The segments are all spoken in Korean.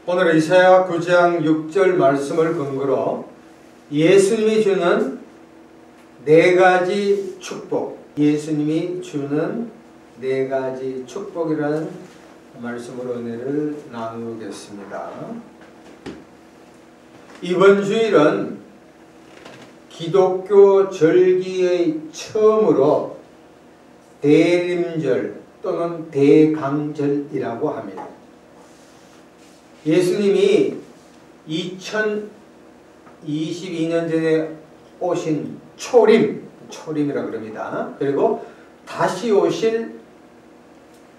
오늘 이사야 9장 6절 말씀을 근거로 예수님이 주는 네 가지 축복, 예수님이 주는 네 가지 축복이라는 말씀으로 은혜를 나누겠습니다. 이번 주일은 기독교 절기의 처음으로 대림절 또는 대강절이라고 합니다. 예수님이 2022년 전에 오신 초림이라고 그럽니다. 그리고 다시 오실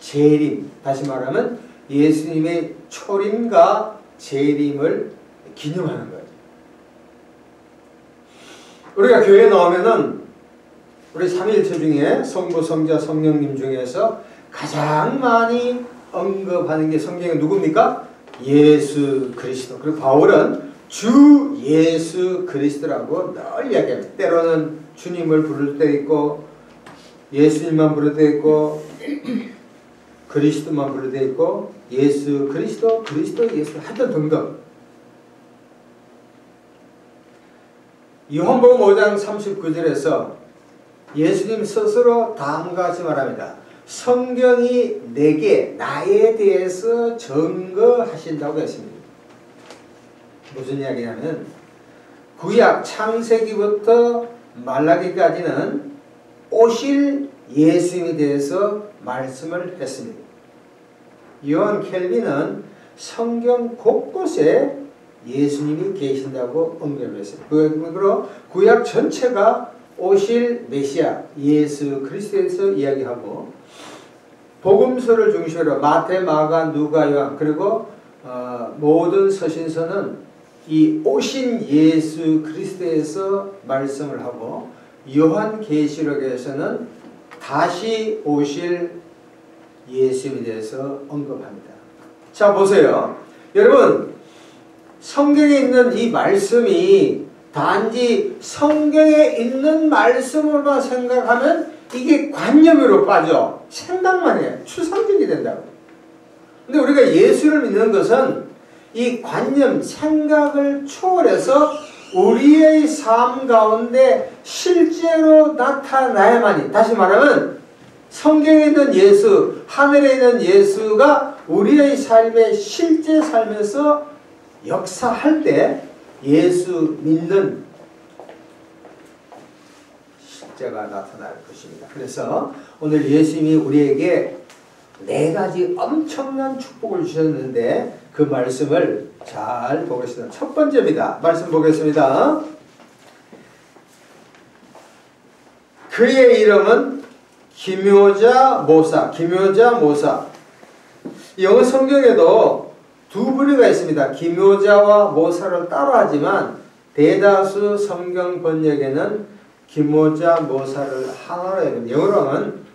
재림, 다시 말하면 예수님의 초림과 재림을 기념하는 거죠. 우리가 교회에 나오면은 우리 삼위일체 중에 성부, 성자, 성령님 중에서 가장 많이 언급하는 게 성경에 누굽니까? 예수 그리스도. 그리고 바울은 주 예수 그리스도라고 늘 이야기합니다. 때로는 주님을 부를 때 있고 예수님만 부를 때 있고 그리스도만 부를 때 있고 예수 그리스도, 그리스도 예수 하여튼 등등. 요한복음 5장 39절에서 예수님 스스로 다음과 같이 말합니다. 성경이 내게 나에 대해서 증거하신다고 했습니다. 무슨 이야기냐면 구약 창세기부터 말라기까지는 오실 예수님에 대해서 말씀을 했습니다. 요한 켈빈은 성경 곳곳에 예수님이 계신다고 언급을 했어요. 그러므로 구약 전체가 오실 메시아 예수 그리스도에서 이야기하고 복음서를 중심으로 마태, 마가, 누가, 요한 그리고 모든 서신서는 이 오신 예수 그리스도에서 말씀을 하고 요한계시록에서는 다시 오실 예수님에 대해서 언급합니다. 자 보세요. 여러분 성경에 있는 이 말씀이 단지 성경에 있는 말씀으로만 생각하면 이게 관념으로 빠져. 생각만 해. 추상적이 된다고. 근데 우리가 예수를 믿는 것은 이 관념, 생각을 초월해서 우리의 삶 가운데 실제로 나타나야만이, 다시 말하면 성경에 있는 예수, 하늘에 있는 예수가 우리의 삶의 실제 삶에서 역사할 때 예수 믿는 실제가 나타날 것입니다. 그래서 오늘 예수님이 우리에게 네 가지 엄청난 축복을 주셨는데 그 말씀을 잘 보겠습니다. 첫 번째입니다. 말씀 보겠습니다. 그의 이름은 기묘자 모사, 기묘자 모사. 영어 성경에도 두 부류가 있습니다. 기묘자와 모사를 따로 하지만 대다수 성경 번역에는 기묘자 모사를 하나로 해요. 영어로는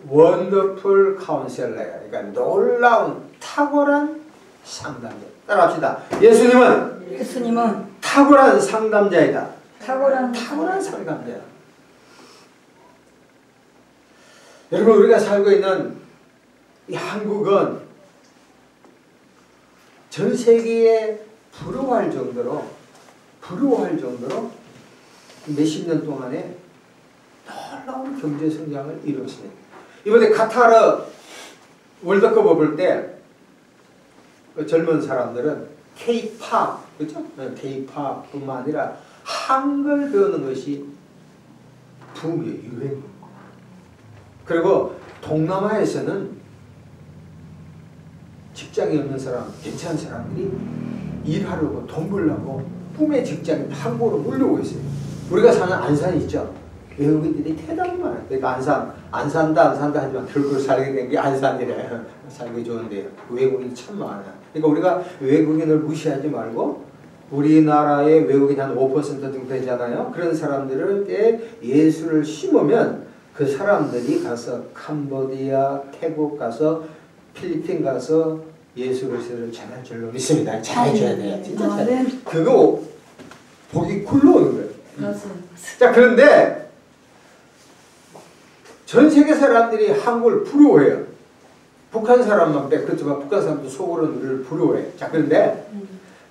원더풀 카운셀러예요. 그러니까 놀라운 탁월한 상담자. 따라합시다. 예수님은 탁월한 상담자이다. 탁월한 상담자야. 여러분 우리가 살고 있는 이 한국은 전 세계에 부러워할 정도로 몇십 년 동안에 놀라운 경제 성장을 이루었습니다. 이번에 카타르 월드컵을 볼 때 젊은 사람들은 K-팝, 그렇죠? K-팝뿐만 아니라 한글 배우는 것이 붐이에요, 유행. 그리고 동남아에서는 직장이 없는 사람, 괜찮은 사람들이 일하려고 돈 벌려고 꿈의 직장이 한국으로 몰려오고 있어요. 우리가 사는 안산 있죠? 외국인들이 대단히 많아요. 그러니까 안 산다 하지만 결국 살게 된 게 안산이래. 살기 좋은데 외국인이 참 많아요. 그러니까 우리가 외국인을 무시하지 말고 우리나라의 외국인 한 5% 정도 되잖아요. 그런 사람들에게 예수를 심으면 그 사람들이 가서 캄보디아, 태국 가서 필리핀 가서 예수 그리스도를 전할 줄로 믿습니다. 잘해줘야 돼요. 진짜 잘해. 그거 보기 굴러오는 거예요. 자 그런데 전 세계 사람들이 한국을 부러워해요. 북한 사람만 빼. 그렇지만 북한 사람도 속으로는 우리를 부러워해. 자, 그런데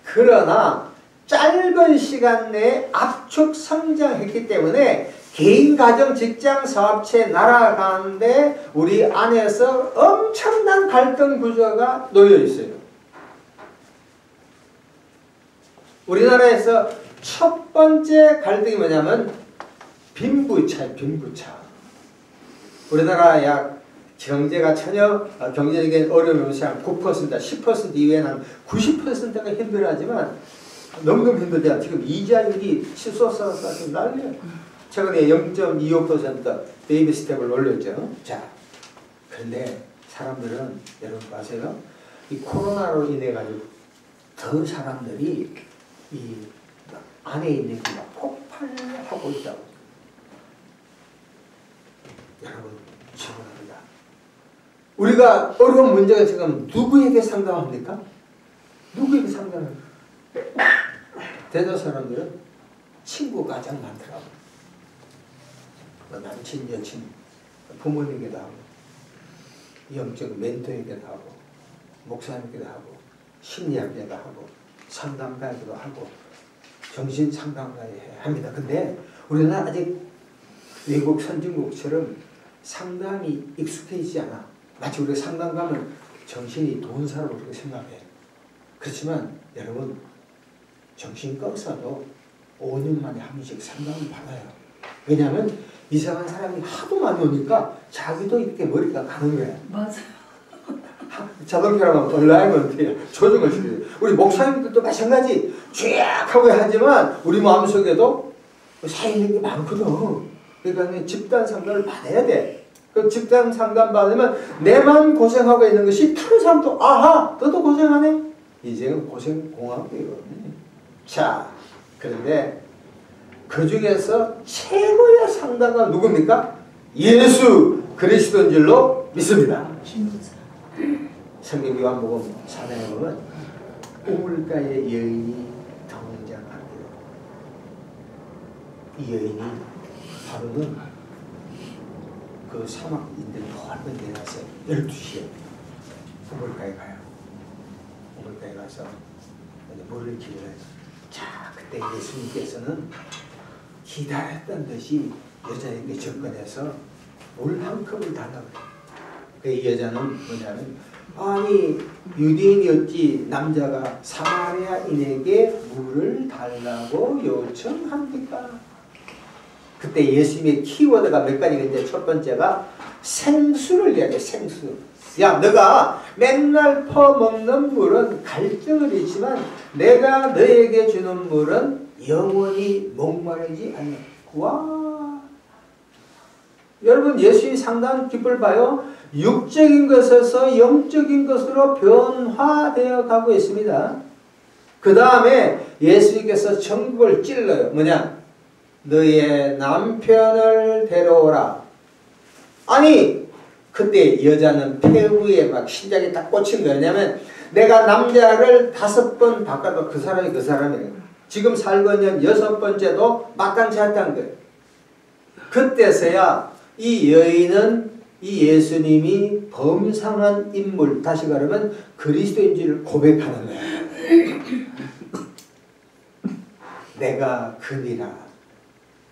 그러나 짧은 시간 내에 압축 성장했기 때문에 개인, 가정, 직장, 사업체 날아가는데 우리 안에서 엄청난 갈등 구조가 놓여 있어요. 우리나라에서 첫 번째 갈등이 뭐냐면 빈부차예요. 빈부차. 우리나라 약 경제가 전혀 경제적인 어려움이 없이 한 9%, 10% 이외에는 90%가 힘들어하지만 너무너무 힘들대요. 지금 이자율이 치솟아서 난리예요. 최근에 0.25% 베이비 스텝을 올렸죠. 자, 그런데 사람들은 여러분 아세요? 이 코로나로 인해 가지고 더 사람들이 이 안에 있는 게 폭발하고 있다고. 여러분 질문합니다. 우리가 어려운 문제가 지금 누구에게 상담합니까? 누구에게 상담합니까? 대다수 사람들은 친구가 가장 많더라고요. 남친, 여친, 부모님에게도 하고, 영적 멘토에게도 하고, 목사님에게도 하고, 심리학자도 하고, 상담가에게도 하고, 정신 상담가에 합니다. 근데 우리는 아직 외국 선진국처럼 상담이 익숙해지지 않아. 마치 우리가 상담 가면 정신이 돈 사람으로 그렇게 생각해. 그렇지만 여러분, 정신과 의사도 5년 만에 한 번씩 상담을 받아요. 왜냐하면 이상한 사람이 하도 많이 오니까 자기도 이렇게 머리가 가는 거야. 맞아요. 자동차라면 얼라이먼트야. 조정을 시켜요. 우리 목사님들도 마찬가지 쭉 하고 하지만 우리 마음속에도 쌓이는 게 많거든. 그러니까 집단 상담을 받아야 돼. 그 집단 상담 받으면 내만 고생하고 있는 것이 다른 사람도 아하 너도 고생하네. 이제는 고생 공학이거든요. 자, 그런데 그 중에서 최고의 상담가 누굽니까? 예수 그리스도인 줄로 믿습니다. 성경 요한복음 4장에 보면 우물가의 여인이 등장합니다. 이 여인이 하루는 그 사막인들 넓은 데 가서 12시에 우물가에 가요. 우물가에 가서 물을 기르래요. 자, 그때 예수님께서는 기다렸던 듯이 여자에게 접근해서 물 한 컵을 달라고 해요. 그 여자는 뭐냐면 아니 유대인이었지 남자가 사마리아인에게 물을 달라고 요청합니까? 그때 예수님의 키워드가 몇 가지가 있는데 첫 번째가 생수를 이야기해. 생수. 야 너가 맨날 퍼먹는 물은 갈증을 잃지만 내가 너에게 주는 물은 영원히 목마르지 않는. 와, 여러분 예수의 상당한 기쁨을 봐요. 육적인 것에서 영적인 것으로 변화되어 가고 있습니다. 그 다음에 예수님께서 천국을 찔러요. 뭐냐? 너의 남편을 데려오라. 아니 그때 여자는 폐후에 막 심장이 딱 꽂힌 거예요. 왜냐면 내가 남자를 5번 바꿔도 그 사람이에요. 지금 살고 있는 6번째도 마땅치 않다는 거예요. 그때서야 이 여인은 이 예수님이 범상한 인물, 다시 말하면 그리스도인지를 고백하는 거예요. 내가 그니라.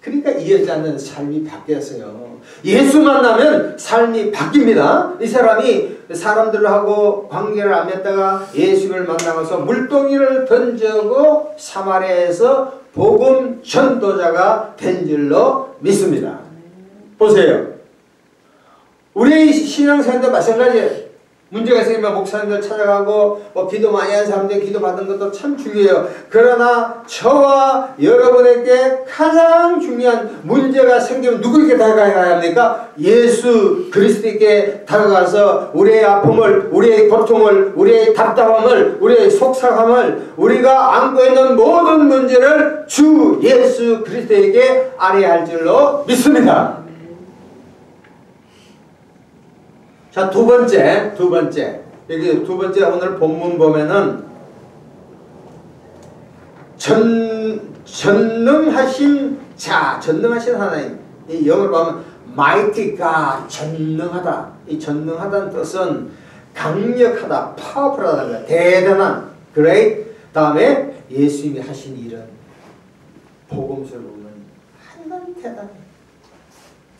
그러니까 이 여자는 삶이 바뀌었어요. 예수 만나면 삶이 바뀝니다. 이 사람이 사람들하고 관계를 안 맺다가 예수를 만나서 물동이를 던지고 사마리아에서 복음 전도자가 된 줄로 믿습니다. 보세요. 우리 신앙생활도 마찬가지예요. 문제가 생기면 목사님들 찾아가고 기도 많이 하는 사람들 기도 받는 것도 참 중요해요. 그러나 저와 여러분에게 가장 중요한 문제가 생기면 누구에게 다가가야 합니까? 예수 그리스도께 다가가서 우리의 아픔을, 우리의 고통을, 우리의 답답함을, 우리의 속상함을, 우리가 안고 있는 모든 문제를 주 예수 그리스도에게 아뢰할 줄로 믿습니다. 자, 두 번째. 여기 두 번째 오늘 본문 보면은 전능하신 하나님. 이 영어로 보면 mighty God, 전능하다. 이 전능하다는 뜻은 강력하다, 파워풀하다, 대단한, great. 다음에 예수님이 하신 일은 복음서를 보면 하나님 대단해.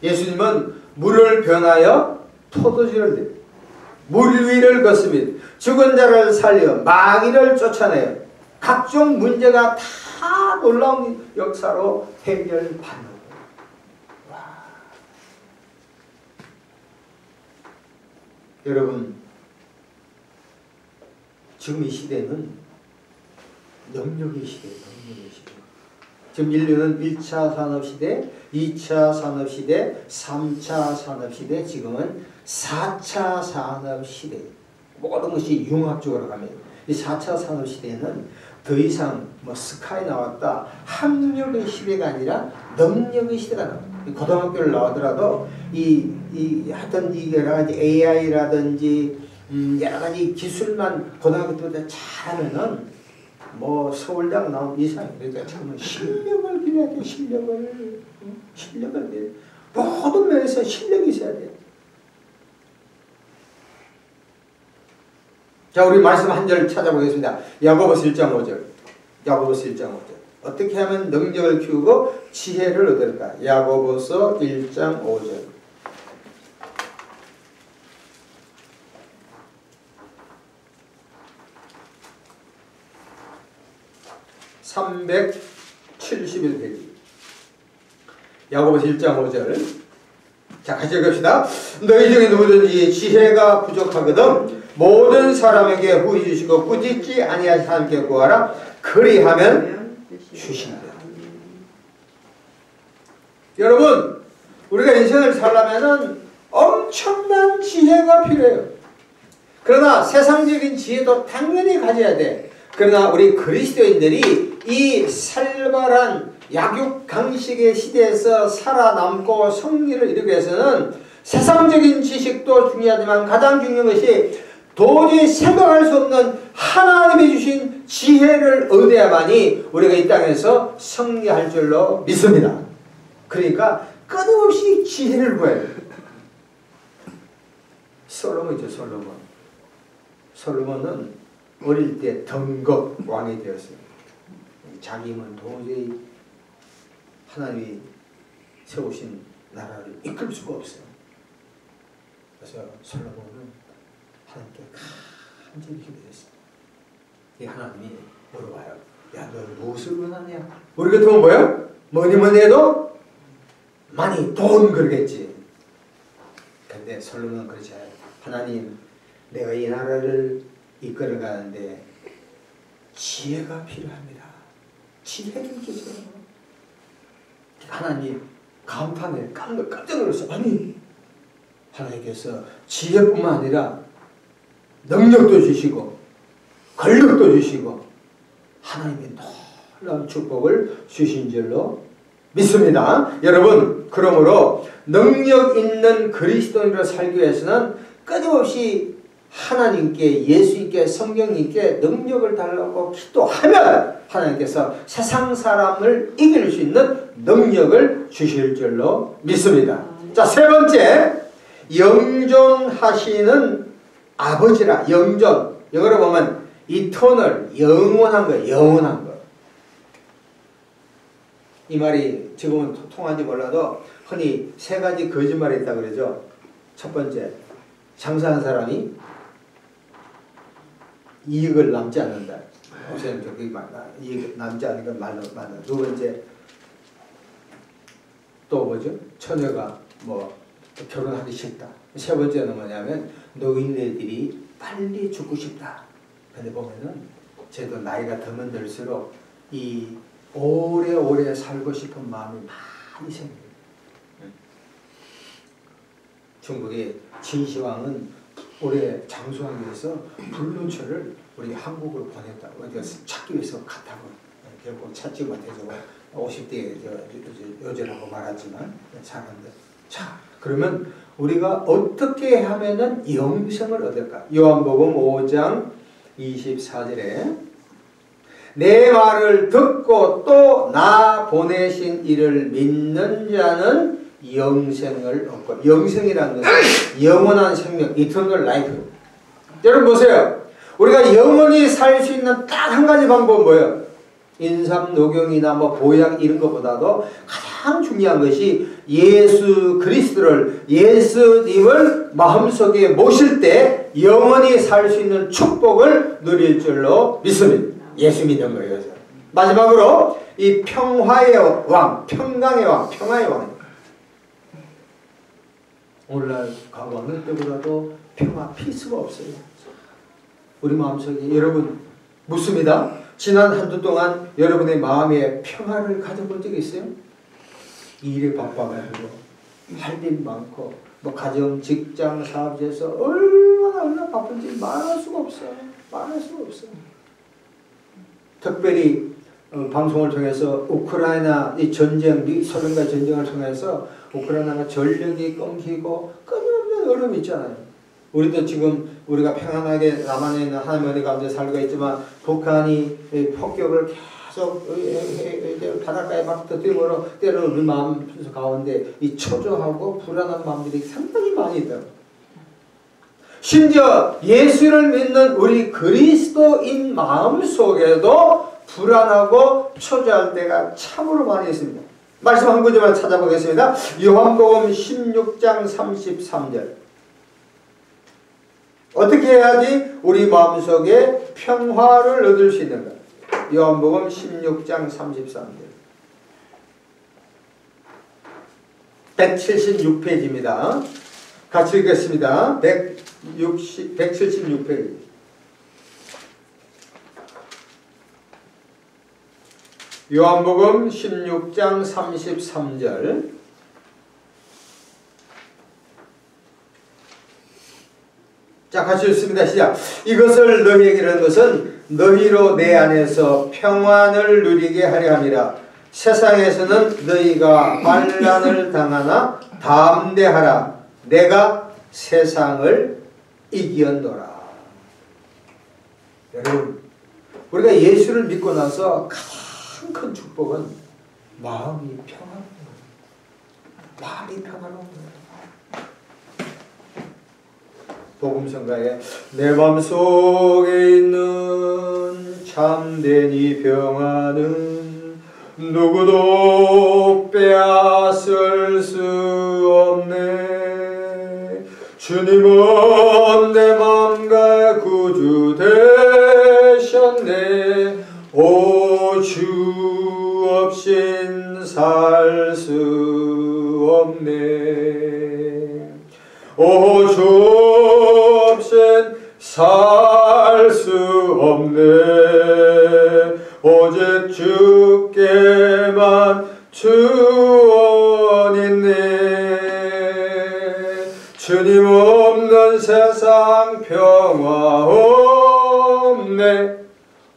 예수님은 물을 변하여 포도주를 내요. 물 위를 걷습니다. 죽은 자를 살려 마귀를 쫓아내요. 각종 문제가 다 놀라운 역사로 해결받는 거예요. 와. 여러분, 지금 이 시대는 능력의 시대예요. 능력의 시대. 지금 인류는 1차 산업시대, 2차 산업시대, 3차 산업시대, 지금은 4차 산업시대. 모든 것이 융합적으로 가면 이 4차 산업시대는 더 이상 뭐 스카이 나왔다, 학력의 시대가 아니라 능력의 시대가 나옵니다. 고등학교를 나오더라도 하여튼 이 여러 가지 AI라든지 여러 가지 기술만 고등학교 때부터 잘하면은 뭐 서울대학 나온 이상. 그러니까 참은 실력을 기려야 돼. 실력을 기려. 모든 면에서 실력이 있어야 돼. 자, 우리 말씀 한 절 찾아보겠습니다. 야고보서 1장 5절. 야고보서 1장 5절. 어떻게 하면 능력을 키우고 지혜를 얻을까? 야고보서 1장 5절. 371페이지. 야고보서 1장 5절. 자, 같이 읽읍시다. 너희 중에 누구든지 지혜가 부족하거든 모든 사람에게 후히 주시고 꾸짖지 아니하신 하나님께 구하라. 그리하면 주신다. 여러분, 우리가 인생을 살려면은 엄청난 지혜가 필요해요. 그러나 세상적인 지혜도 당연히 가져야 돼. 그러나 우리 그리스도인들이 이 살벌한 약육강식의 시대에서 살아남고 승리를 이루기 위해서는 세상적인 지식도 중요하지만 가장 중요한 것이 도저히 생각할 수 없는 하나님이 주신 지혜를 얻어야만이 우리가 이 땅에서 승리할 줄로 믿습니다. 그러니까 끊임없이 지혜를 구해야 돼요. 솔로몬이죠, 솔로몬. 솔로몬은 어릴 때 덩겁 왕이 되었어요. 자기 힘은 도저히 하나님이 세우신 나라를 이끌 수가 없어요. 그래서 솔로몬은 하나님께 간절히 기도했어요. 이 하나님이 물어봐요. 야, 너 무엇을 원하냐? 우리 같으면 뭐야? 뭐니 해도 많이 돈 그러겠지. 근데 솔로몬은 그렇지 않아요. 하나님, 내가 이 나라를 이끌어 가는데 지혜가 필요합니다. 지혜를 주세요. 하나님 감탄해. 깜짝 놀랐어. 아니, 하나님께서 지혜뿐만 아니라 능력도 주시고 권력도 주시고 하나님의 놀라운 축복을 주신 줄로 믿습니다. 여러분, 그러므로 능력 있는 그리스도인으로 살기 위해서는 끊임없이 하나님께, 예수님께, 성령님께 능력을 달라고 기도하면 하나님께서 세상 사람을 이길 수 있는 능력을 주실 줄로 믿습니다. 자, 세 번째, 영존하시는 아버지라. 영존, 영어로 보면 eternal, 영원한 거, 영원한 거. 이 말이 지금은 통한지 몰라도 흔히 세 가지 거짓말이 있다고 그러죠. 첫 번째, 장사한 사람이 이익을 남지 않는다. 우선 저기 이익 남지 않는 건 말로 맞는. 두 번째, 또 뭐죠? 처녀가 뭐 결혼하기 싫다. 세 번째는 뭐냐면 노인네들이 빨리 죽고 싶다. 근데 보면은 저도 나이가 들면 들수록 이 오래오래 살고 싶은 마음이 많이 생겨요. 중국의 진시황은 오래 장수하기 위해서 불륜처를 우리 한국으로 보냈다고. 찾기 위해서 갔다고. 결국 찾지 못해서 50대에 여전하고 말았지만 사람들. 자, 그러면 우리가 어떻게 하면은 영생을 얻을까? 요한복음 5장 24절에 내 말을 듣고 또 나 보내신 이를 믿는 자는 영생을 얻고, 영생이라는 것은 영원한 생명, eternal life. 여러분 보세요. 우리가 영원히 살 수 있는 딱 한 가지 방법은 뭐예요? 인삼, 녹용이나 뭐 보약 이런 것보다도 가장 중요한 것이 예수 그리스도를, 예수님을 마음속에 모실 때 영원히 살 수 있는 축복을 누릴 줄로 믿습니다. 예수 믿는 거예요. 마지막으로 이 평화의 왕, 평강의 왕, 평화의 왕. 오늘날 과거 어느 때보다도 평화, 피스가 없어요. 우리 마음속에 여러분 묻습니다. 지난 한 주 동안 여러분의 마음에 평화를 가져본 적이 있어요? 일에 바빠가지고 할 일 많고 뭐 가정, 직장, 사업에서 얼마나 바쁜지 말할 수가 없어요. 말할 수가 없어요. 특별히 방송을 통해서 우크라이나 이 전쟁, 소련과 전쟁을 통해서 우크라이나가 전력이 끊기고 끊임없는 어려움이 있잖아요. 우리도 지금 우리가 평안하게 남한에 있는 하나님 은혜 가운데 살고 있지만 북한이 폭격을 계속 바닷가에 막 터뜨리므로 때로는 우리 마음 가운데 이 초조하고 불안한 마음들이 상당히 많이 있더라고요. 심지어 예수를 믿는 우리 그리스도인 마음 속에도 불안하고 초조할 때가 참으로 많이 있습니다. 말씀 한 구절만 찾아보겠습니다. 요한복음 16장 33절. 어떻게 해야지 우리 마음속에 평화를 얻을 수 있는가? 요한복음 16장 33절. 176페이지입니다. 같이 읽겠습니다. 176페이지. 요한복음 16장 33절. 자, 같이 읽습니다. 시작. 이것을 너희에게 이르는 것은 너희로 내 안에서 평안을 누리게 하려 함이라. 세상에서는 너희가 환난을 당하나 담대하라. 내가 세상을 이겼노라. 여러분, 우리가 예수를 믿고 나서 가장 큰 축복은 마음이 평안한 거예요. 마음이 평안한 거예요. 복음성가에 내 맘속에 있는 참된 이 평안은 누구도 빼앗을 수 없네. 주님은 내 맘과 구주 되셨네. 오, 주 없인 살 수 없네. 오, 주 없인 살 수 없네. 오직 주께만 주원 있네. 주님 없는 세상 평화 없네.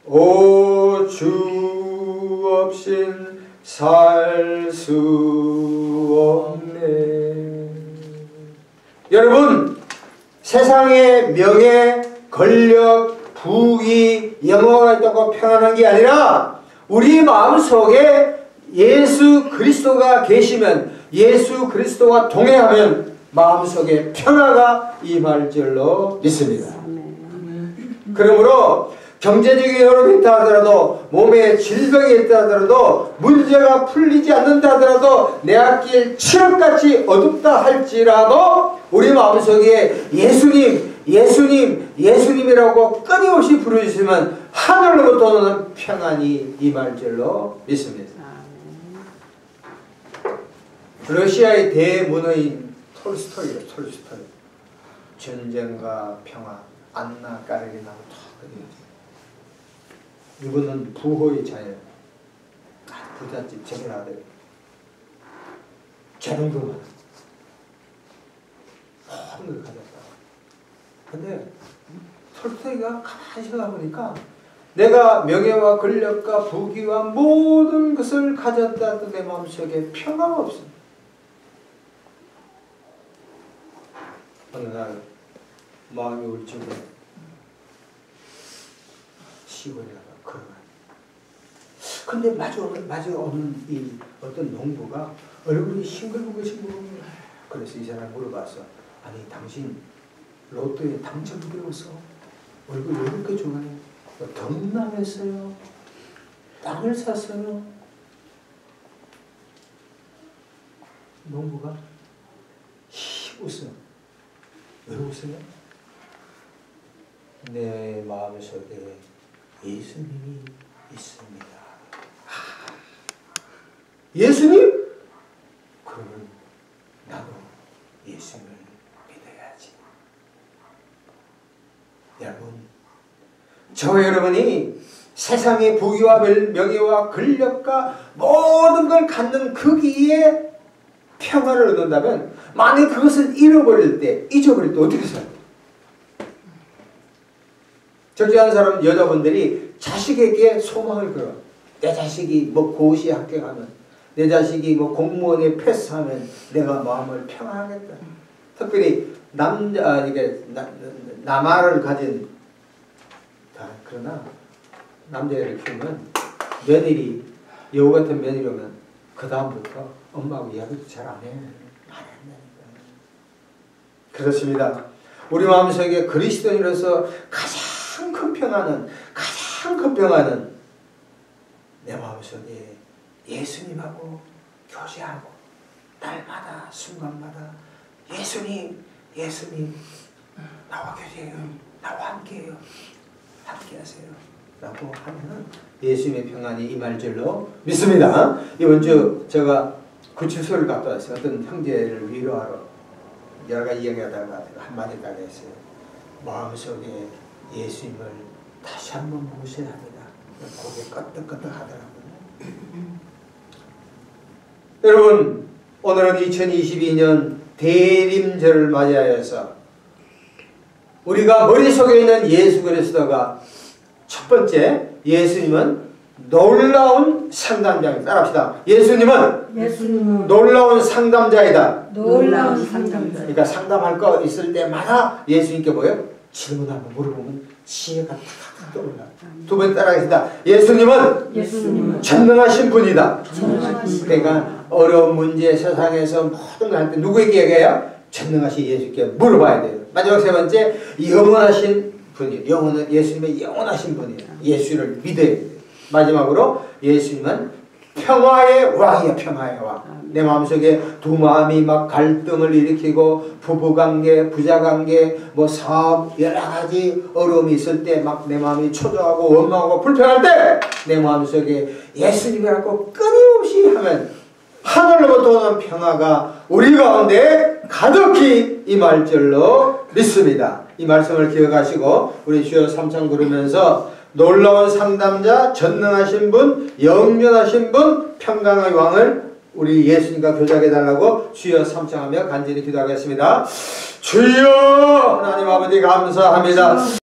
오, 주 없인 살 수 없네. 여러분, 세상에 명예, 권력, 부귀, 영화가 있다고 평안한 게 아니라 우리 마음속에 예수 그리스도가 계시면, 예수 그리스도와 동행하면 마음속에 평화가 임할 줄로 믿습니다. 그러므로 경제적인 어려움이 있다 하더라도, 몸에 질병이 있다 하더라도, 문제가 풀리지 않는다 하더라도, 내 앞길 칠흑같이 어둡다 할지라도 우리 마음속에 예수님이라고 끊임없이 부르시면 하늘로부터 오는 평안이 임할 줄로 믿습니다. 러시아의 대문호인 톨스토이요. 전쟁과 평화, 안나 까레리나고 이분은 부호의 자예요. 부잣집 제일 아들. 재능도 많아. 모든 걸 가졌다. 근데 톨스토이가 가만히 생각해보니까 내가 명예와 권력과 부귀와 모든 것을 가졌다도 내 마음속에 평화가 없습니다. 어느 날 마음이 울적해 시골이라가 걸어가요. 근데 마주 오는 이 어떤 농부가 얼굴이 싱글벙글. 그래서 이 사람 물어봤어. 아니, 당신 로또에 당첨되었어? 얼굴 왜 이렇게 좋아해요? 덤남했어요? 땅을 샀어요? 농부가 웃어요. 왜 웃어요? 내 마음속에 예수님이 있습니다. 예수님? 그러면 나도 예수님을 믿어야지. 여러분, 저 여러분이 세상의 부귀와 명예와 권력과 모든 걸 갖는 거기에 평화를 얻는다면, 만약 그것을 잊어버릴 때 어떻게 살아요? 적절한 사람, 여자분들이 자식에게 소망을 걸어. 내 자식이 뭐 고시에 합격하면, 내 자식이 뭐 공무원에 패스하면 내가 마음을 평안하겠다. 특별히 남아를 가진, 그러나 남자애를 키우면 며느리, 여우 같은 며느리 오면 그 다음부터 엄마하고 이야기도 잘 안 해. 안 한다니까. 그렇습니다. 우리 마음속에 그리스도인으로서 가장 큰 평화는 내 마음속에 예수님하고 교제하고 날마다 순간마다 예수님 나와 교제해요. 나와 함께해요. 함께하세요. 라고 하면 예수님의 평안이 임할 줄로 믿습니다. 이번 주 제가 구치소를 갔다 왔어요. 어떤 형제를 위로하러 여러 가지 이야기하다가 한마디까지 했어요. 마음속에 예수님을 다시 한번 모셔야 합니다. 고개 끄덕끄덕 하더라고요. 여러분, 오늘은 2022년 대림절을 맞이하여서 우리가 머릿속에 있는 예수 그리스도가 첫 번째, 예수님은 놀라운 상담자입니다. 따라합시다. 예수님은 놀라운 상담자이다. 놀라운 상담자. 그러니까 상담할 거 있을 때마다 예수님께 뭐예요? 질문 한번 물어보면 지혜가 탁탁 떠올라. 두 번 따라하겠습니다. 예수님은 전능하신 분이다. 그러니까 어려운 문제, 세상에서 모든 걸 할 때 누구에게 얘기해요? 전능하신 예수께 물어봐야 돼요. 마지막 세 번째, 영원하신 분이에요. 예수님의 영원하신 분이에요. 예수를 믿어야 돼요. 마지막으로 예수님은 평화의 왕이에요. 평화의 왕. 내 마음속에 두 마음이 막 갈등을 일으키고 부부관계, 부자관계, 뭐 사업 여러 가지 어려움이 있을 때 막 내 마음이 초조하고 원망하고 불평할 때 내 마음속에 예수님이라고 끊임없이 하면 하늘로부터 오는 평화가 우리 가운데 가득히 임할 줄로 믿습니다. 이 말씀을 기억하시고 우리 주여 삼창 부르면서 놀라운 상담자, 전능하신 분, 영원하신 분, 평강의 왕을 우리 예수님과 교제하게 해달라고 주여 삼창하며 간절히 기도하겠습니다. 주여 하나님 아버지 감사합니다.